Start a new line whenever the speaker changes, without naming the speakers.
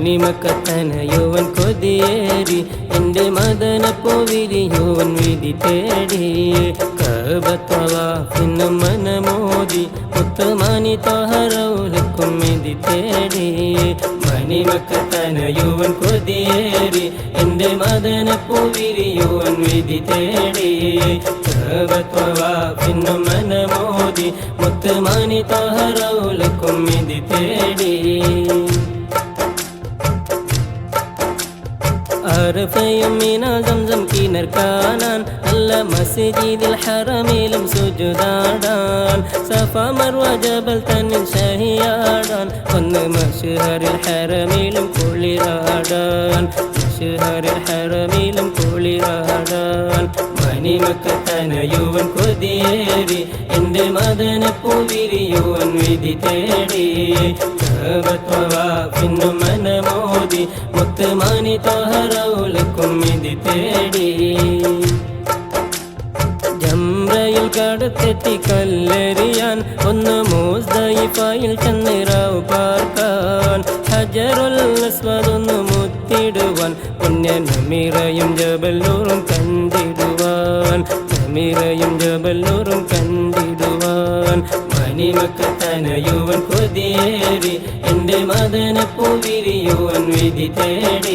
മണിമക്കത്തനയുവൻ കൊതിയേറി എൻ്റെ മദനപ്പൂ വിരിയുവൻ വിധി തേടി കഅബത്തവാഫിന് മനമോദി മുത്തുമണി ത്വഹറൗലക്കും വിധി തേടി മണിമക്കത്തനയുവൻ കൊതിയേറി എൻ്റെ മദനപ്പൂ വിരിയുവൻ വിധി തേടി കഅബത്തവാഫിന് മനമോദി മുത്തുമണി ത്വഹറൗലക്കും വിധി തേടി അറഫയും മിന സംസം കിണർ കാണാൻ അല്ല മസ്ജിദിൽ ഹറമിലും സുജുദാടാൻ സഫ മർവ ജബൽ തന്നിൽ ഷഹിയാടാൻ ഒന്ന് മശ്ഹറിൽ ഹറമിലും കുളിരാടാൻ മശ്ഹറിൽ ഹറമിലും കുളിരാടാൻ മണിമക്കത്തനയുവൻ കൊതിയേറി എൻ്റെ മദനപ്പൂ വിരിയുവൻ വിധി തേടി കഅബത്തവാഫിന് മനമോദി മുത്തുമണി ത്വഹറൗലക്കും വിധി തേടി ജംറയിൽ കടത്തെത്തി കല്ലെറിയാൻ ഒന്ന് മുസ്ദലിഫയിൽ ചെന്ന് റൗ പാർക്കാൻ ഹജറുൽ അസ്വദ് ഒന്ന് മുത്തിടുവാൻ പുണ്യ നമീറയും ജബലൂറും കണ്ടിടുവാൻ നമീറയും ജബലൂറും കണ്ടിടുവാൻ മണിമക്കത്തനയുവൻ കൊതിയേറി എൻ്റെ മദനപ്പൂ വിരിയുവൻ വിധി തേടി